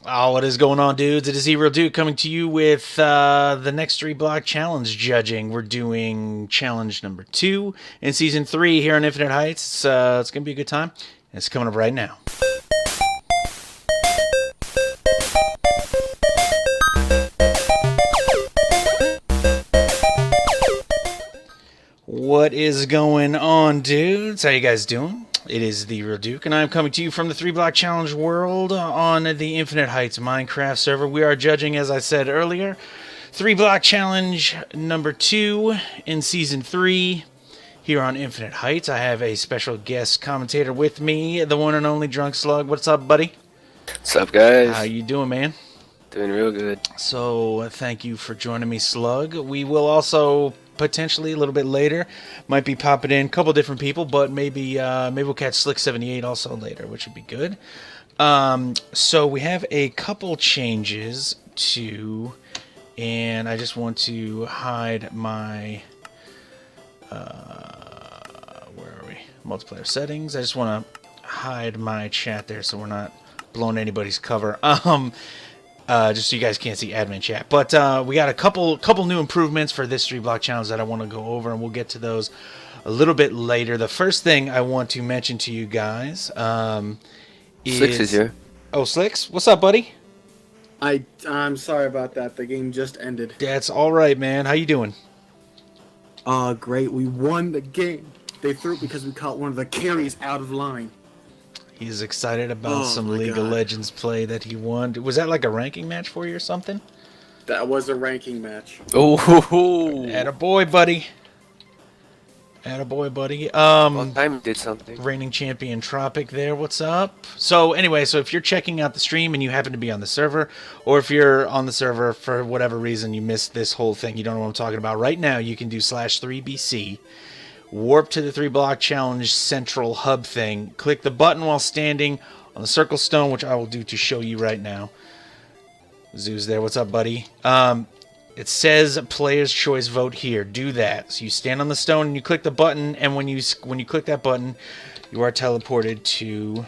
Oh, what is going on, dudes? It is TheeRealDuke coming to you with the next Three Block Challenge judging. We're doing challenge number 2 in season 3 here on Infinite Heights. It's going to be a good time. It's coming up right now. What is going on, dudes? How you guys doing? It is TheeRealDuke, and I'm coming to you from the 3 Block Challenge world on the Infinite Heights Minecraft server. We are judging, as I said earlier, 3 Block Challenge number 2 in Season 3 here on Infinite Heights. I have a special guest commentator with me, the one and only drunkslug. What's up, buddy? What's up, guys? How you doing, man? Doing real good. So, thank you for joining me, Slug. We will also potentially a little bit later might be popping in a couple different people, but maybe we'll catch Slick 78 also later, which would be good. So we have a couple changes to, and I just want to hide my where are we? Multiplayer settings. I just want to hide my chat there so we're not blowing anybody's cover. Just so you guys can't see admin chat. But we got a couple new improvements for this 3 block challenge that I want to go over, and we'll get to those a little bit later. The first thing I want to mention to you guys Slicks is here. Oh, Slicks? What's up, buddy? I'm sorry about that. The game just ended. That's all right, man. How you doing? Great. We won the game. They threw it because we caught one of the carries out of line. He's excited about some League of God. Legends play that he won. Was that like a ranking match for you or something? That was a ranking match. Oh, attaboy, buddy. Attaboy, buddy. Well, time did something. Reigning champion Tropic there, what's up? So anyway, so if you're checking out the stream and you happen to be on the server, or if you're on the server for whatever reason you missed this whole thing, you don't know what I'm talking about, right now you can do /3BC, warp to the 3 Block Challenge central hub thing, click the button while standing on the circle stone, which I will do to show you right now. Zoo's there, what's up, buddy? It says player's choice vote here. Do that. So you stand on the stone and you click the button, and when you click that button, you are teleported to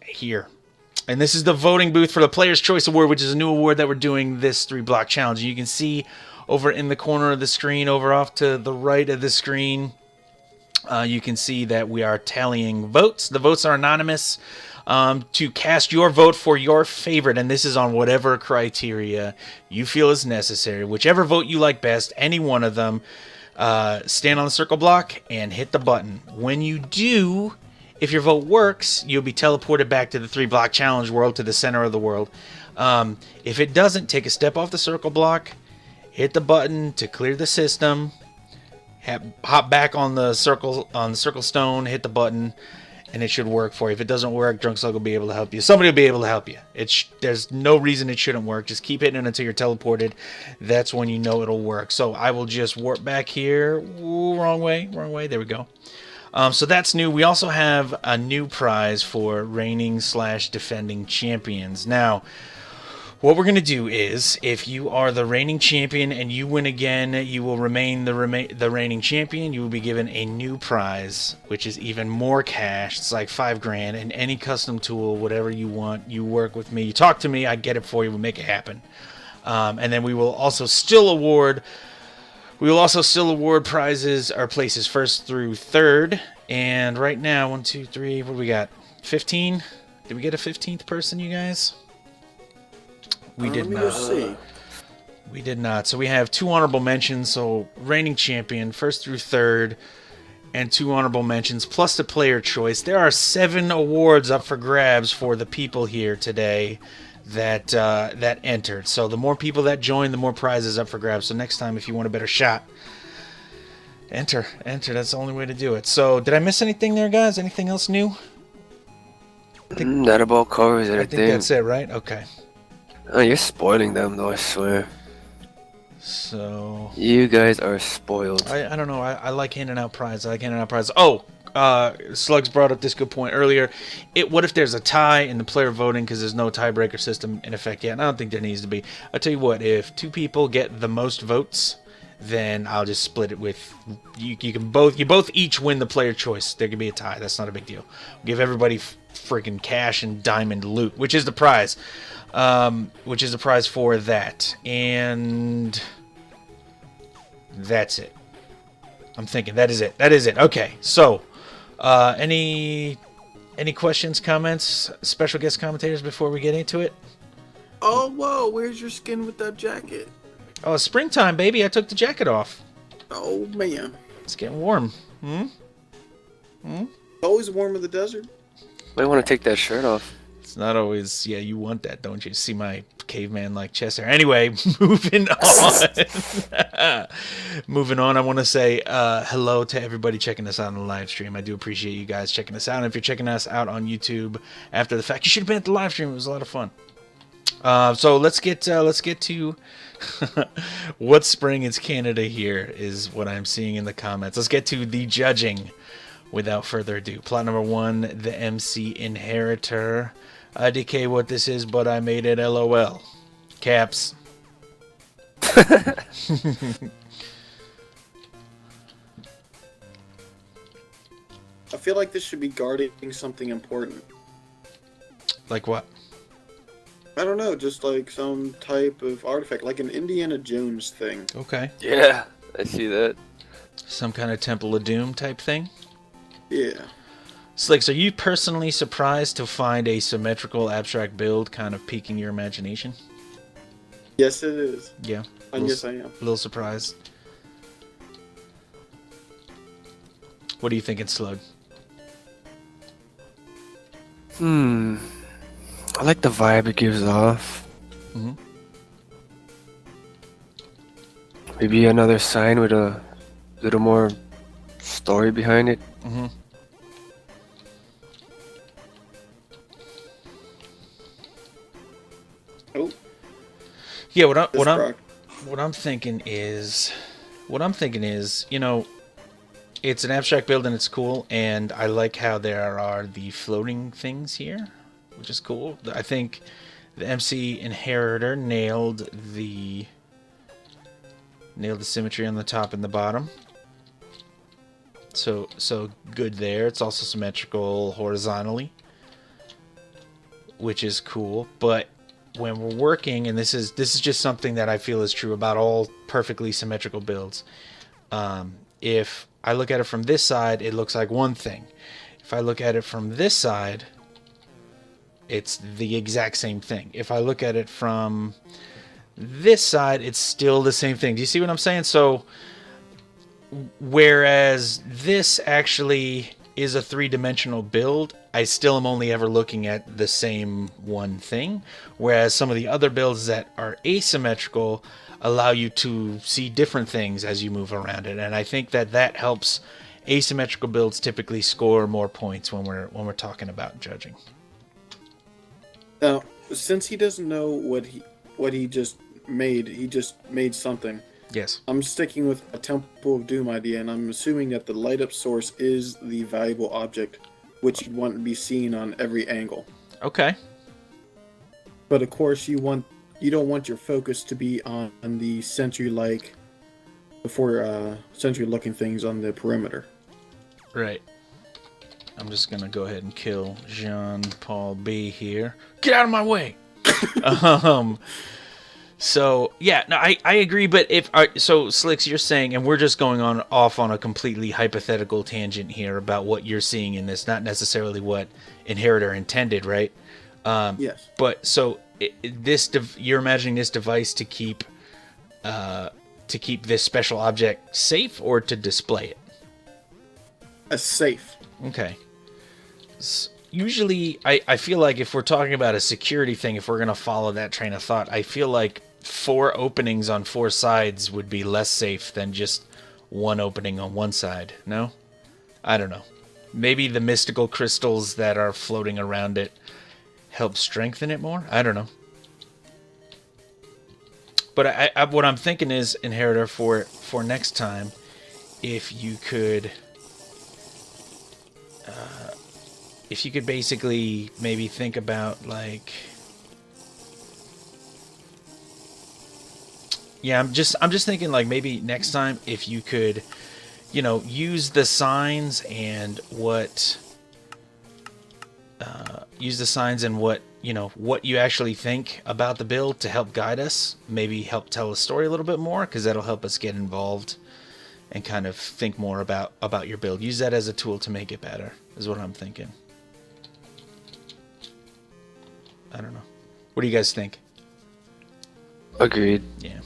here. And this is the voting booth for the Player's Choice Award, which is a new award that we're doing this 3 Block Challenge. You can see over in the corner of the screen, over off to the right of the screen, you can see that we are tallying votes. The votes are anonymous. To cast your vote for your favorite, and this is on whatever criteria you feel is necessary. Whichever vote you like best, any one of them, stand on the circle block and hit the button. When you do, if your vote works, you'll be teleported back to the 3 Block Challenge world, to the center of the world. If it doesn't, take a step off the circle block, hit the button to clear the system, hop back on the circle stone, hit the button, and it should work for you. If it doesn't work, drunkslug will be able to help you. Somebody will be able to help you. There's no reason it shouldn't work. Just keep hitting it until you're teleported. That's when you know it'll work. So I will just warp back here. Ooh, wrong way. There we go. So that's new. We also have a new prize for reigning/defending champions. Now, what we're going to do is, if you are the reigning champion and you win again, you will remain the reigning champion. You will be given a new prize, which is even more cash. It's like $5 grand, and any custom tool, whatever you want. You work with me. You talk to me. I get it for you. We'll make it happen. And then we will also still award prizes or places 1st through 3rd. And right now, 1, 2, 3, what do we got? 15? Did we get a 15th person, you guys? We did not. See. We did not. So we have 2 honorable mentions. So reigning champion, 1st through 3rd, and 2 honorable mentions, plus the player choice. There are 7 awards up for grabs for the people here today that entered. So the more people that join, the more prizes up for grabs. So next time, if you want a better shot, enter. That's the only way to do it. So did I miss anything there, guys? Anything else new? That about covers it, I think that's it, right? Okay. Oh, you're spoiling them, though, I swear. So You guys are spoiled. I don't know. I like handing out prizes. Oh, Slugs brought up this good point earlier. What if there's a tie in the player voting because there's no tiebreaker system in effect yet? And I don't think there needs to be. I'll tell you what, if 2 people get the most votes, then I'll just split it with you. You both each win the player choice. There can be a tie. That's not a big deal. Give everybody freaking cash and diamond loot, which is the prize. Which is the prize for that, and that's it. I'm thinking that is it. That is it. Okay. So, any questions, comments, special guest commentators before we get into it? Oh, whoa, where's your skin with that jacket? Oh, it's springtime, baby. I took the jacket off. Oh, man. It's getting warm. Always warm in the desert. Might want to take that shirt off. It's not always... Yeah, you want that, don't you? See my caveman-like chest hair. Anyway, moving on. Moving on, I want to say hello to everybody checking us out on the live stream. I do appreciate you guys checking us out. And if you're checking us out on YouTube after the fact, you should have been at the live stream. It was a lot of fun. So let's get to what spring is Canada here is what I'm seeing in the comments. Let's get to the judging without further ado. Plot number 1, the MC Inheritor. DK what this is, but I made it LOL. Caps. I feel like this should be guarding something important. Like what? I don't know, just like some type of artifact, like an Indiana Jones thing. Okay. Yeah, I see that. Some kind of Temple of Doom type thing? Yeah. Slicks, are you personally surprised to find a symmetrical abstract build kind of piquing your imagination? Yes, it is. Yeah. And yes, I am. A little surprised. What are you thinking, Slug? I like the vibe it gives off. Mm-hmm. Maybe another sign with a little more story behind it. Mm-hmm. Oh. Yeah, what I'm thinking is, you know, it's an abstract build and it's cool, and I like how there are the floating things here, which is cool. I think the MC Inheritor nailed the symmetry on the top and the bottom. So good there. It's also symmetrical horizontally, which is cool. But when we're working, and this is just something that I feel is true about all perfectly symmetrical builds. If I look at it from this side, it looks like one thing. If I look at it from this side, it's the exact same thing. If I look at it from this side, it's still the same thing. Do you see what I'm saying? So, whereas this actually is a three-dimensional build, I still am only ever looking at the same one thing. Whereas some of the other builds that are asymmetrical allow you to see different things as you move around it. And I think that helps asymmetrical builds typically score more points when we're talking about judging. Now, since he doesn't know what he just made something. Yes. I'm sticking with a Temple of Doom idea, and I'm assuming that the light up source is the valuable object, which you want to be seen on every angle. Okay. But of course, you don't want your focus to be on the sentry-like, sentry-looking things on the perimeter. Right. I'm just gonna go ahead and kill Jean-Paul B here. Get out of my way. So yeah, no, I agree. But so Slicks, you're saying, and we're just going off on a completely hypothetical tangent here about what you're seeing in this, not necessarily what Inheritor intended, right? Yes. But so you're imagining this device to keep this special object safe or to display it? As safe. Okay. Usually, I feel like if we're talking about a security thing, if we're going to follow that train of thought, I feel like 4 openings on 4 sides would be less safe than just 1 opening on 1 side. No? I don't know. Maybe the mystical crystals that are floating around it help strengthen it more? I don't know. But what I'm thinking is, Inheritor, for next time, if you could basically maybe think about, like, Yeah, I'm just thinking like maybe next time if you could, you know, use the signs and what you know what you actually think about the build to help guide us. Maybe help tell a story a little bit more, because that'll help us get involved and kind of think more about your build. Use that as a tool to make it better, is what I'm thinking. I don't know. What do you guys think? Agreed. Yeah.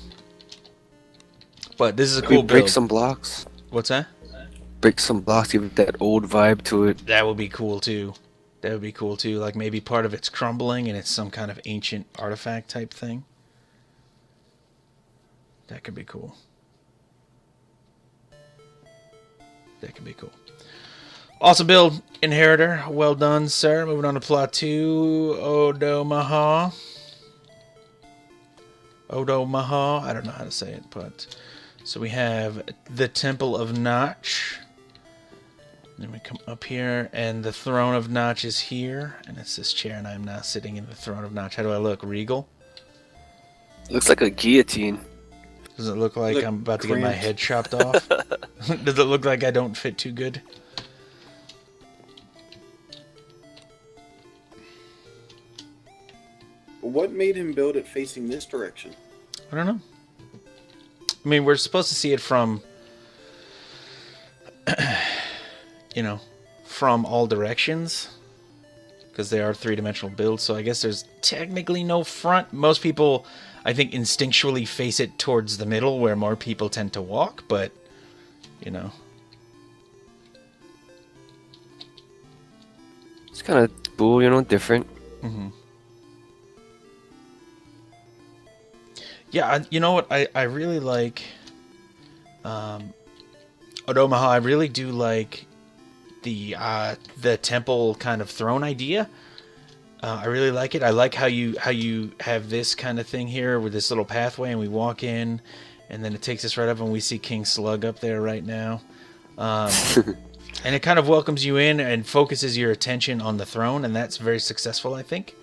But this is a We cool break build. some blocks. What's that? Break some blocks, give it that old vibe to it. That would be cool too. That would be cool too. Like maybe part of it's crumbling and it's some kind of ancient artifact type thing. That could be cool. That could be cool. Awesome build, Inheritor. Well done, sir. Moving on to plot 2, Odomaha. Odomaha. I don't know how to say it, but so we have the Temple of Notch. Then we come up here, and the Throne of Notch is here, and it's this chair, and I'm now sitting in the Throne of Notch. How do I look? Regal? Looks like a guillotine. Does it look like Look I'm about to get my cramped. head chopped off? Does it look like I don't fit too good? What made him build it facing this direction? I don't know. I mean, we're supposed to see it from, you know, from all directions, because they are three-dimensional builds, so I guess there's technically no front. Most people, I think, instinctually face it towards the middle, where more people tend to walk, but, you know. It's kind of cool, you know, different. Mm-hmm. Yeah, you know what? I really like Odomaha. I really do like the temple kind of throne idea. I really like it. I like how you have this kind of thing here with this little pathway, and we walk in, and then it takes us right up, and we see King Slug up there right now. And it kind of welcomes you in and focuses your attention on the throne, and that's very successful, I think.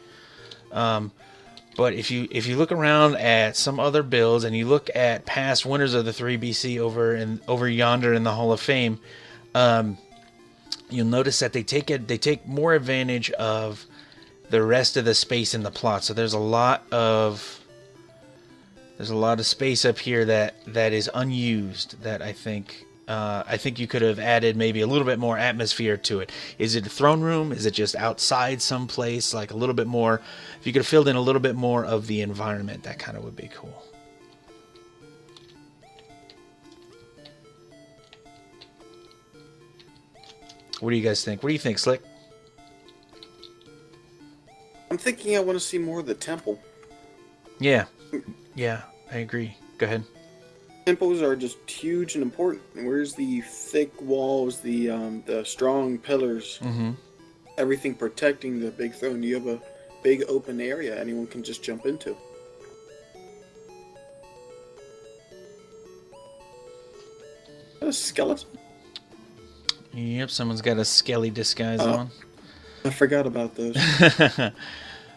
But if you look around at some other builds and you look at past winners of the 3BC over yonder in the Hall of Fame, you'll notice that they take more advantage of the rest of the space in the plot. So there's a lot of space up here that is unused, that I think you could have added maybe a little bit more atmosphere to it. Is it a throne room? Is it just outside someplace? Like a little bit more. If you could have filled in a little bit more of the environment, that kind of would be cool. What do you guys think? What do you think, Slick? I'm thinking I want to see more of the temple. Yeah, I agree. Go ahead. Temples are just huge and important. Where's the thick walls, the strong pillars, Mm-hmm. everything protecting the big throne? You have a big open area anyone can just jump into. A skeleton? Yep, someone's got a skelly disguise on. I forgot about those.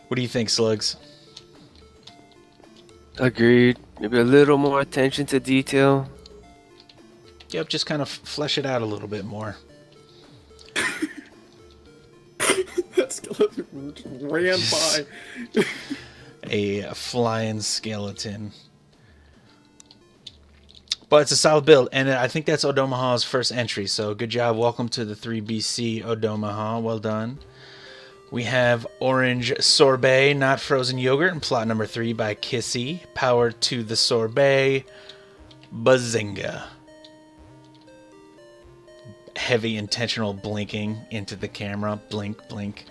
What do you think, Slugs? Agreed. Maybe a little more attention to detail. Yep, just kind of flesh it out a little bit more. That skeleton ran by. A flying skeleton. But it's a solid build, and I think that's Odomaha's first entry, so good job. Welcome to the 3BC Odomaha. Well done. We have Orange Sorbet, Not Frozen Yogurt, in plot number 3 by Kissy. Power to the Sorbet. Bazinga. Heavy intentional blinking into the camera. Blink, blink.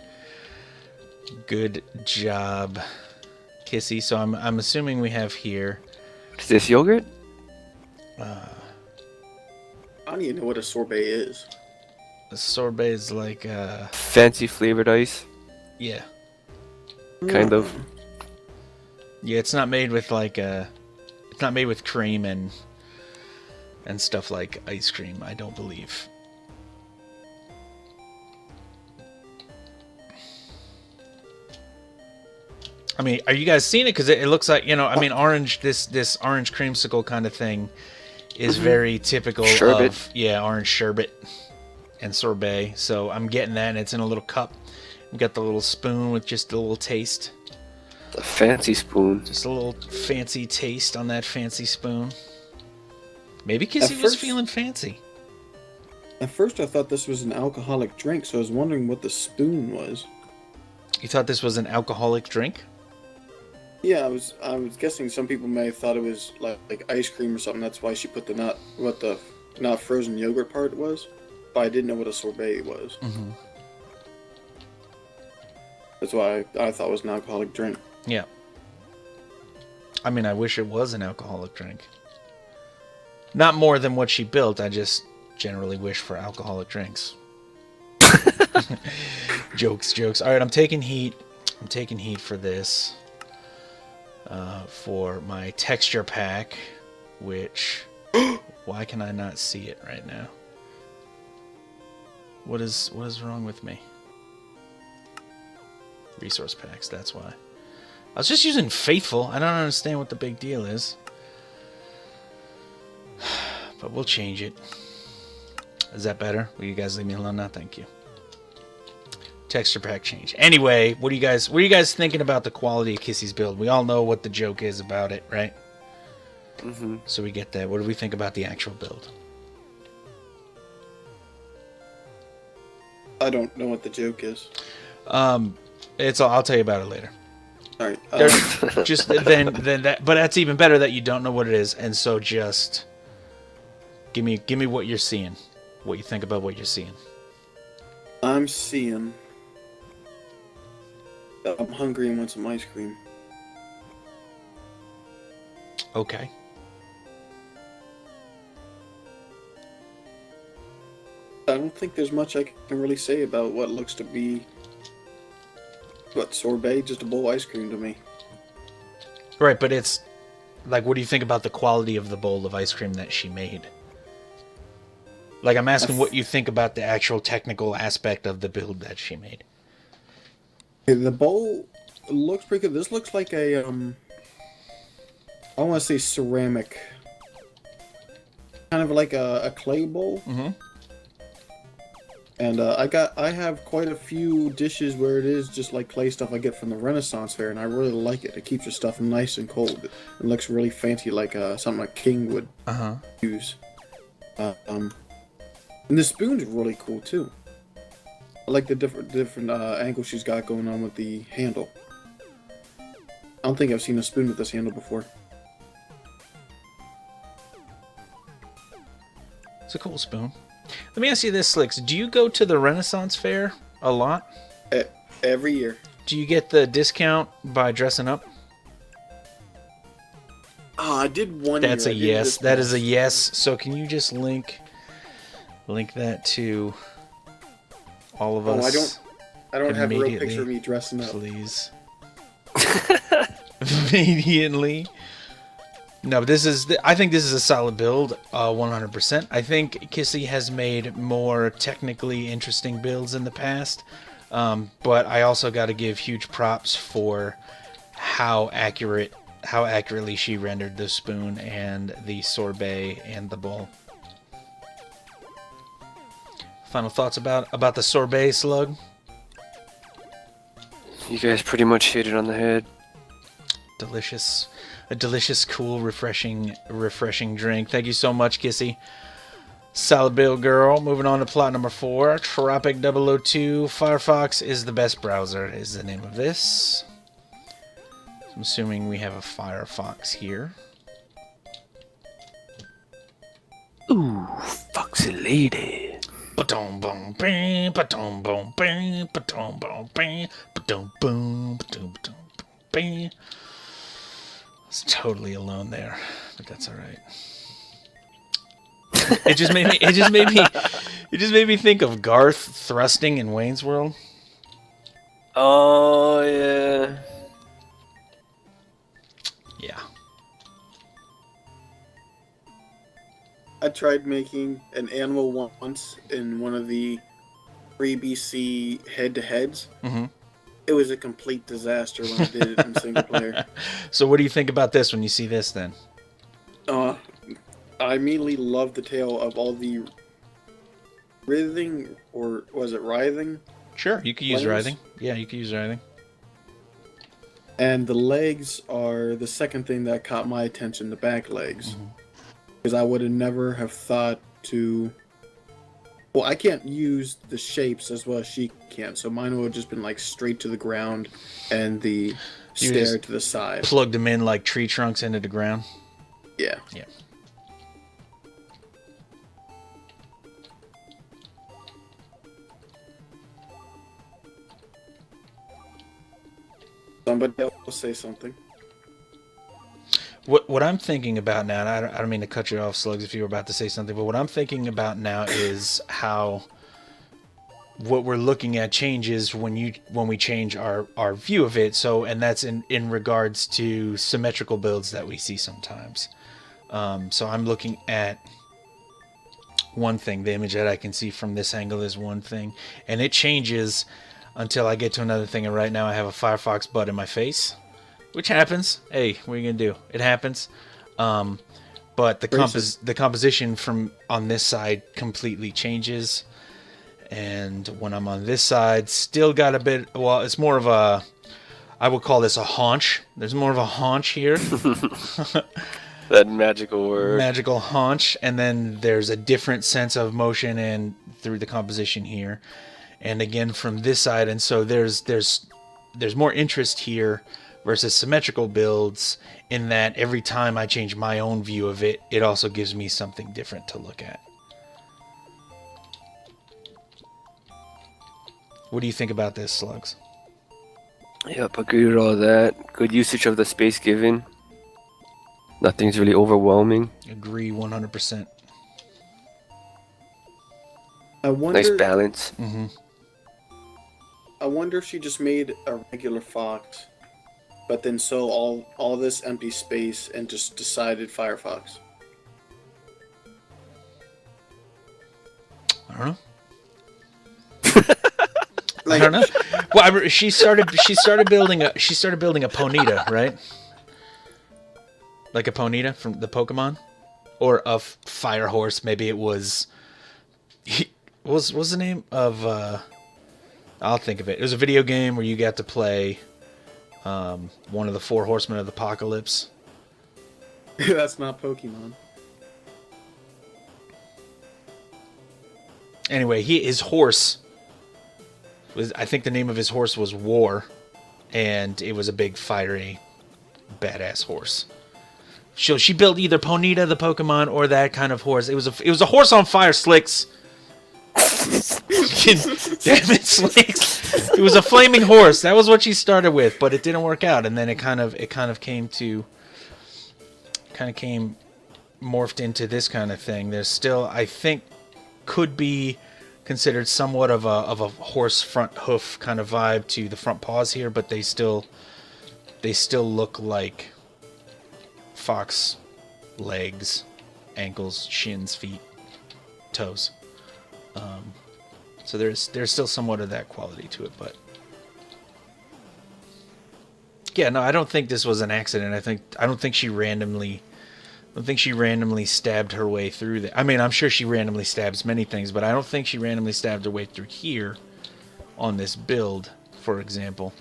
Good job, Kissy. So I'm assuming we have here. Is this yogurt? I don't even know what a sorbet is. A sorbet is like, Fancy flavored ice, yeah. kind of. Yeah, it's not made with like it's not made with cream and stuff like ice cream, I don't believe. I mean, are you guys seeing it? Because it looks like, you know, I mean, orange, this orange creamsicle kind of thing is very typical Sherbet. of, yeah, orange sherbet and sorbet. So I'm getting that, and it's in a little cup. We got the little spoon with just a little taste. A fancy spoon. Just a little fancy taste on that fancy spoon. Maybe Kissy was first- feeling fancy. At first, I thought this was an alcoholic drink, so I was wondering what the spoon was. You thought this was an alcoholic drink? Yeah, I was guessing some people may have thought it was like ice cream or something. That's why she put the not frozen yogurt part was. But I didn't know what a sorbet was. Mm-hmm. That's why I thought it was an alcoholic drink. Yeah. I mean, I wish it was an alcoholic drink. Not more than what she built. I just generally wish for alcoholic drinks. Jokes. All right, I'm taking heat. I'm taking heat for this. For my texture pack, which... Why can I not see it right now? What is wrong with me? Resource packs, that's why. I was just using Faithful. I don't understand what the big deal is. But we'll change it. Is that better? Will you guys leave me alone now? Thank you. Texture pack change. Anyway, what are you guys thinking about the quality of Kissy's build? We all know what the joke is about it, right? Mm-hmm. So we get that. What do we think about the actual build? I don't know what the joke is. I'll tell you about it later. All right. Just then that, but that's even better that you don't know what it is, and so just give me what you're seeing, what you think about what you're seeing. I'm seeing. I'm hungry and want some ice cream. Okay. I don't think there's much I can really say about what looks to be sorbet, just a bowl of ice cream to me. Right, but it's like, what do you think about the quality of the bowl of ice cream that she made? Like, I'm asking what you think about the actual technical aspect of the build that she made. The bowl looks pretty good. This looks like a I want to say ceramic, kind of like a clay bowl. Mm-hmm. And I have quite a few dishes where it is just like clay stuff I get from the Renaissance Fair, and I really like it. It keeps your stuff nice and cold. It looks really fancy, like something a king would use. And the spoon's really cool too. I like the different angle she's got going on with the handle. I don't think I've seen a spoon with this handle before. It's a cool spoon. Let me ask you this, Slicks. Do you go to the Renaissance Fair a lot? Every year. Do you get the discount by dressing up? Oh, I did one That's year. a yes. That is a yes. So can you just link that to all of us? I don't have a real immediately, picture of me dressing up. please. Immediately. No, I think this is a solid build, 100%. I think Kissy has made more technically interesting builds in the past, but I also got to give huge props for how accurately she rendered the spoon and the sorbet and the bowl. Final thoughts about the sorbet, Slug? You guys pretty much hit it on the head. Delicious. A delicious, cool, refreshing drink. Thank you so much, Kissy. Solid build, girl. Moving on to plot number 4. Tropic 002. Firefox is the best browser is the name of this. I'm assuming we have a Firefox here. Ooh, foxy lady. Ba-dum boom bang, ba-dum boom bang, ba-dum boom bang, ba-dum boom, ba-dum boom bang. I was totally alone there, but that's all right. It just made me think of Garth thrusting in Wayne's World. Oh yeah. Yeah. I tried making an animal once in one of the 3BC head-to-heads. Mm-hmm. it was a complete disaster when I did it in single player. So what do you think about this when you see this then? I immediately loved the tail of all the writhing, or was it writhing? Sure, you could use Legs? writhing. Yeah, you could use writhing. And the legs are the second thing that caught my attention, the back legs. Because I would have never have thought to... Well, I can't use the shapes as well as she can, so mine would have just been like straight to the ground and the stair to the side. Plugged them in like tree trunks into the ground. Yeah. Yeah. Somebody else will say something. What I'm thinking about now, and I don't mean to cut you off, Slugs, if you were about to say something, but what I'm thinking about now is how what we're looking at changes when we change our view of it. So, and that's in regards to symmetrical builds that we see sometimes. So I'm looking at one thing. The image that I can see from this angle is one thing, and it changes until I get to another thing. And right now I have a Firefox butt in my face, which happens. Hey, what are you gonna do? It happens. But the composition from on this side completely changes, and when I'm on this side, still got a bit. Well, it's more of a. I would call this a haunch. There's more of a haunch here. That magical word. Magical haunch, and then there's a different sense of motion and through the composition here, and again from this side, and so there's more interest here versus symmetrical builds in that every time I change my own view of it, it also gives me something different to look at. What do you think about this, Slugs? Yep, agree with all that. Good usage of the space given. Nothing's really overwhelming. Agree 100%. I wonder. Nice balance. Mm-hmm. I wonder if she just made a regular fox, but then sold all this empty space and just decided Firefox. I don't know. I don't know. Well, she started building a Ponyta, right? Like a Ponyta from the Pokemon, or a fire horse. Maybe it was. What was the name of? I'll think of it. It was a video game where you got to play one of the 4 horsemen of the apocalypse. That's not Pokemon. Anyway, his horse was. I think the name of his horse was War, and it was a big fiery, badass horse. So she built either Ponyta the Pokemon or that kind of horse. It was a horse on fire, Slicks. Damn it, Slicks. It was a flaming horse. That was what she started with, but it didn't work out, and then it kind of came morphed into this kind of thing. There's still, I think, could be considered somewhat of a horse front hoof kind of vibe to the front paws here, but they still look like fox legs, ankles, shins, feet, toes. So there's still somewhat of that quality to it, but yeah, no, I don't think this was an accident. I don't think she randomly stabbed her way through that. I mean, I'm sure she randomly stabs many things, but I don't think she randomly stabbed her way through here on this build, for example.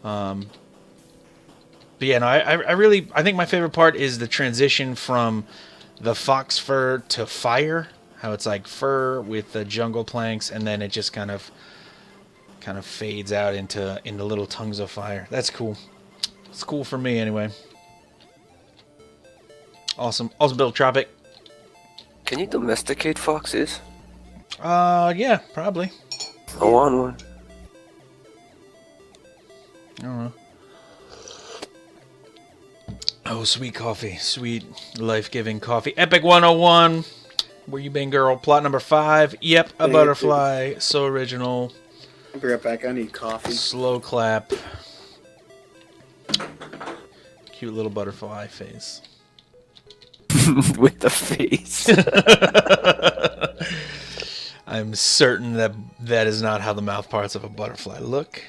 But yeah, no, I think my favorite part is the transition from the fox fur to fire. How it's like fur with the jungle planks, and then it just kind of fades out into little tongues of fire. That's cool. It's cool for me anyway. Awesome build, Tropic. Can you domesticate foxes? Yeah, probably. I want one. I don't know. Oh, sweet coffee. Sweet, life-giving coffee. Epic 101. Where you been, girl? Plot number 5. Yep, a butterfly. So original. I'll be right back. I need coffee. Slow clap. Cute little butterfly face. With the face. I'm certain that is not how the mouth parts of a butterfly look.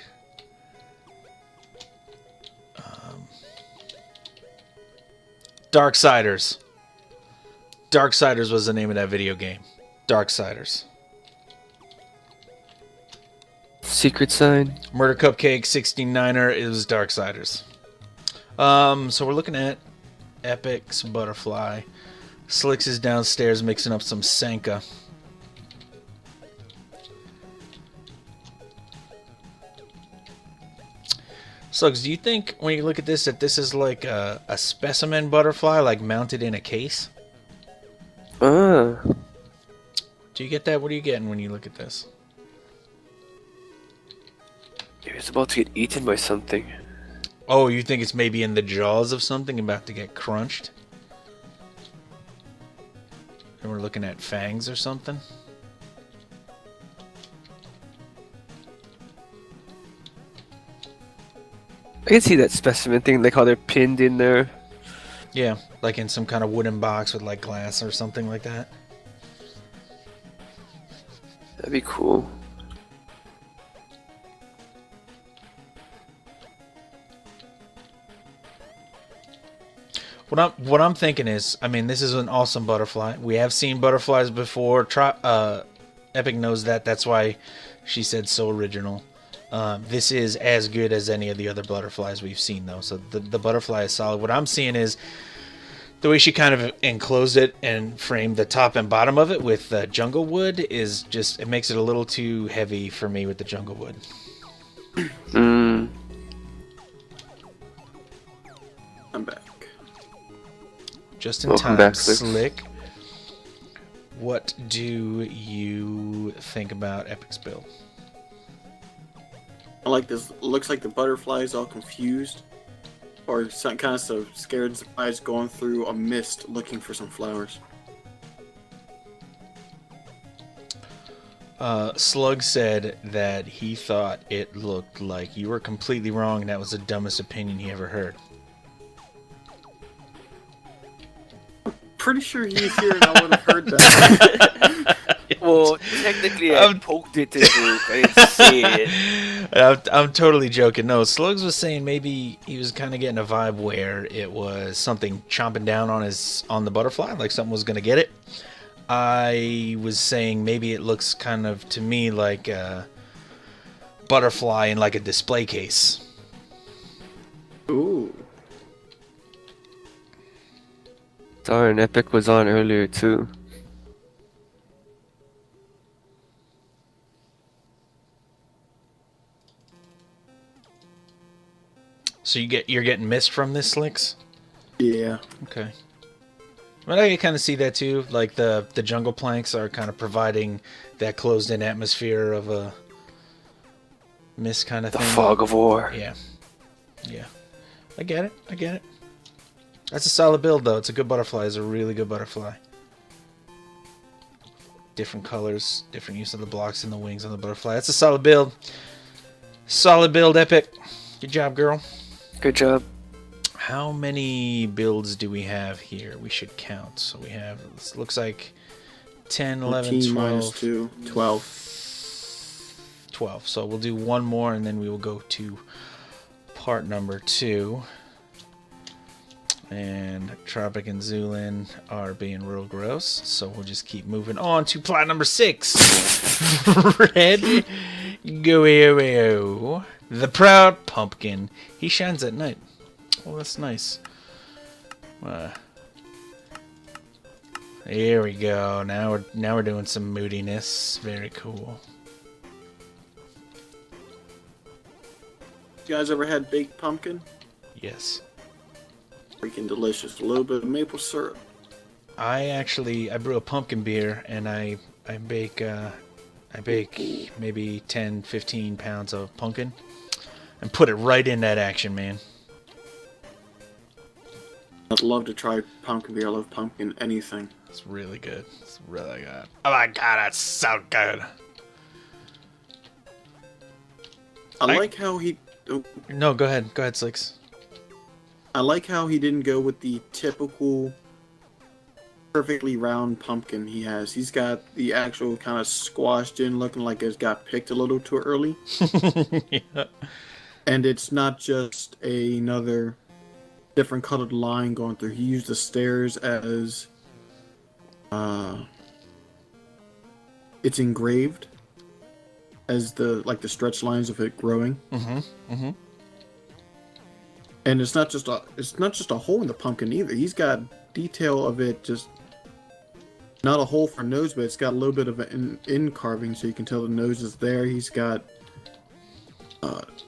Darksiders. Darksiders was the name of that video game. Darksiders. Secret sign. Murder Cupcake 69er is Darksiders. So we're looking at Epic's Butterfly. Slicks is downstairs mixing up some Senka. Slugs, do you think when you look at this that this is like a specimen butterfly, like mounted in a case? Do you get that? What are you getting when you look at this? It's about to get eaten by something. Oh, you think it's maybe in the jaws of something about to get crunched? And we're looking at fangs or something? I can see that specimen thing, like how they're pinned in there. Yeah, like in some kind of wooden box with like glass or something like that. That'd be cool. What I'm thinking is, I mean, this is an awesome butterfly. We have seen butterflies before. Epic knows that. That's why she said so original. This is as good as any of the other butterflies we've seen, though. So the butterfly is solid. What I'm seeing is the way she kind of enclosed it and framed the top and bottom of it with jungle wood is just, it makes it a little too heavy for me with the jungle wood. I'm back. Just in Welcome time, back, Slicks. Slick. What do you think about Epic's build? I like this. Looks like the butterfly is all confused, or some kind of so scared and surprised, going through a mist looking for some flowers. Slug said that he thought it looked like you were completely wrong, and that was the dumbest opinion he ever heard. Pretty sure he's here and I would have heard that. Well, technically I poked it to Duke. I didn't see it. I'm totally joking. No, Slugs was saying maybe he was kind of getting a vibe where it was something chomping down on the butterfly, like something was gonna get it. I was saying maybe it looks kind of to me like a butterfly in like a display case. Ooh. Darn, Epic was on earlier too. So you're getting mist from this, Slicks? Yeah. Okay. But I can kind of see that too. Like the jungle planks are kind of providing that closed-in atmosphere of a mist kind of The thing. fog of war. Yeah. Yeah. I get it. I get it. That's a solid build, though. It's a good butterfly. It's a really good butterfly. Different colors, different use of the blocks and the wings on the butterfly. That's a solid build. Solid build, Epic. Good job, girl. Good job. How many builds do we have here? We should count. So we have, this looks like 10, 11, 14 12. minus 2, 12. 12. So we'll do one more and then we will go to part number 2. And Tropic and Zulin are being real gross, so we'll just keep moving on to plot number 6. Red Go-Yo, the proud pumpkin. He shines at night. Well, that's nice. Here we go. Now we're doing some moodiness. Very cool. You guys ever had baked pumpkin? Yes. Freaking delicious. A little bit of maple syrup. I brew a pumpkin beer and I bake maybe 10, 15 pounds of pumpkin and put it right in that action, man. I'd love to try pumpkin beer. I love pumpkin anything. It's really good. It's really good. Oh my god, that's so good. I like how he... Oh, No, go ahead. Go ahead, Slicks. I like how he didn't go with the typical perfectly round pumpkin he has. He's got the actual kind of squashed in, looking like it's got picked a little too early. Yeah. And it's not just another different colored line going through. He used the stairs as it's engraved as the stretch lines of it growing. And it's not just a hole in the pumpkin either. He's got detail of it, just not a hole for nose, but it's got a little bit of an in carving, so you can tell the nose is there. He's got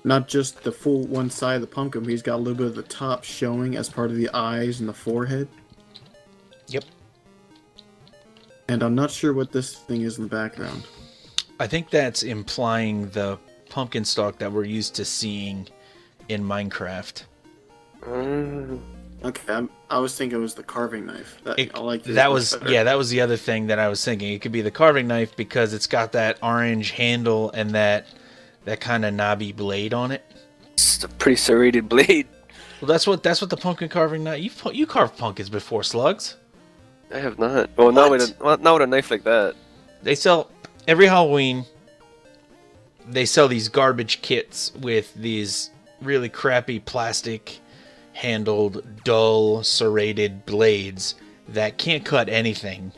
not just the full one side of the pumpkin, but he's got a little bit of the top showing as part of the eyes and the forehead. Yep. And I'm not sure what this thing is in the background. I think that's implying the pumpkin stalk that we're used to seeing in Minecraft. Okay, I was thinking it was the carving knife. That was the other thing that I was thinking. It could be the carving knife because it's got that orange handle and that kind of knobby blade on it. It's a pretty serrated blade. Well, that's what the pumpkin carving knife. You carved pumpkins before, Slugs. I have not. Well, not with a knife like that. They sell every Halloween. They sell these garbage kits with these really crappy plastic handled, dull, serrated blades that can't cut anything.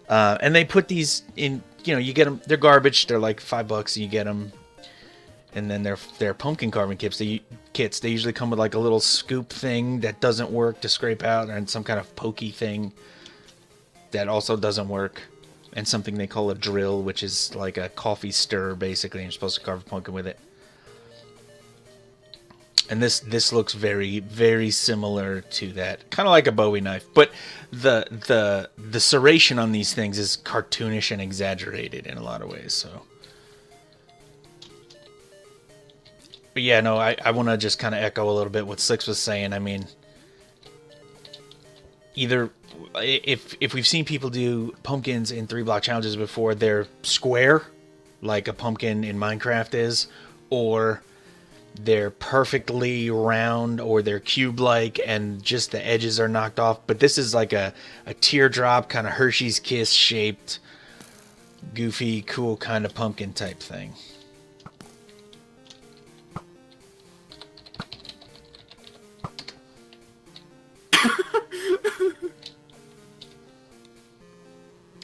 And they put these in. You get them. They're garbage. They're like $5. You get them. And then they're pumpkin carving kits. They usually come with like a little scoop thing that doesn't work to scrape out, and some kind of pokey thing that also doesn't work, and something they call a drill, which is like a coffee stirrer basically, and you're supposed to carve a pumpkin with it. And this looks very, very similar to that, kind of like a Bowie knife, but the serration on these things is cartoonish and exaggerated in a lot of ways. So. But yeah, no, I want to just kind of echo a little bit what Slicks was saying. I mean, either if we've seen people do pumpkins in 3 block challenges before, they're square, like a pumpkin in Minecraft is, or they're perfectly round, or they're cube-like and just the edges are knocked off. But this is like a teardrop, kind of Hershey's Kiss shaped, goofy, cool kind of pumpkin type thing.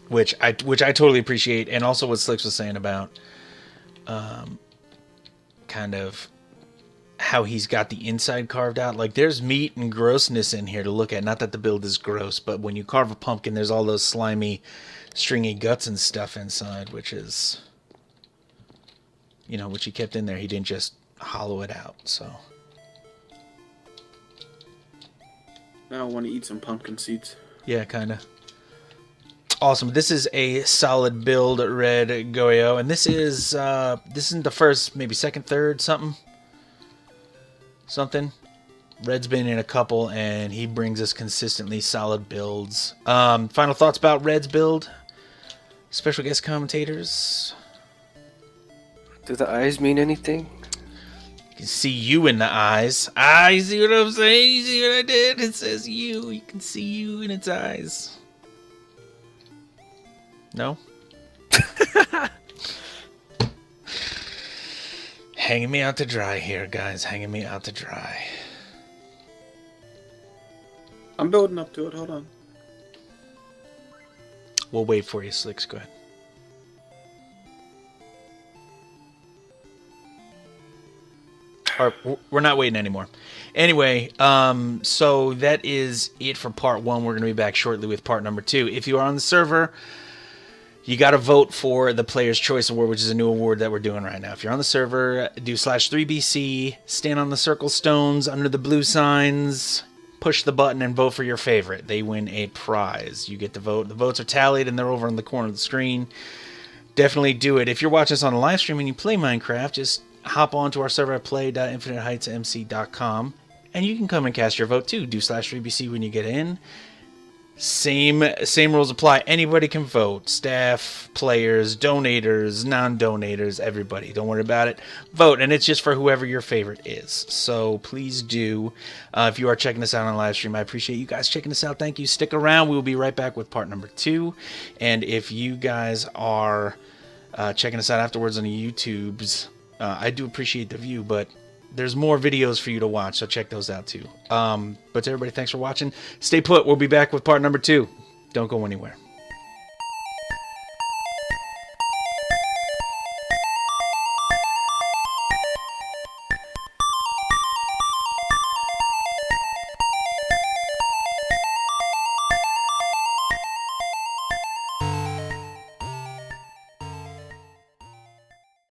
Which I totally appreciate, and also what Slicks was saying about kind of how he's got the inside carved out. Like, there's meat and grossness in here to look at. Not that the build is gross, but when you carve a pumpkin, there's all those slimy, stringy guts and stuff inside, which is, which he kept in there. He didn't just hollow it out, so. Now I want to eat some pumpkin seeds. Yeah, kind of. Awesome. This is a solid build, Red Goyo, and this isn't the first, maybe second, third, something. Red's been in a couple, and he brings us consistently solid builds. Final thoughts about Red's build? Special guest commentators? Do the eyes mean anything? You can see you in the eyes. You see what I'm saying? You see what I did? It says you. You can see you in its eyes. No? Hanging me out to dry here, guys. Hanging me out to dry. I'm building up to it. Hold on. We'll wait for you, Slicks. Go ahead. All right, we're not waiting anymore. Anyway, so that is it for part 1. We're going to be back shortly with part number 2. If you are on the server, you got to vote for the Player's Choice Award, which is a new award that we're doing right now. If you're on the server, do /3BC, stand on the circle stones under the blue signs, push the button, and vote for your favorite. They win a prize. You get to vote. The votes are tallied, and they're over in the corner of the screen. Definitely do it. If you're watching us on a live stream and you play Minecraft, just hop on to our server at play.infiniteheightsmc.com, and you can come and cast your vote too. Do /3BC when you get in. Same rules apply. Anybody can vote. Staff, players, donators, non-donators, everybody. Don't worry about it. Vote, and it's just for whoever your favorite is. So please do. If you are checking us out on live stream, I appreciate you guys checking us out. Thank you. Stick around. We will be right back with part number 2. And if you guys are checking us out afterwards on the YouTubes, I do appreciate the view, but there's more videos for you to watch, so check those out too. But to everybody, thanks for watching. Stay put. We'll be back with part number 2. Don't go anywhere.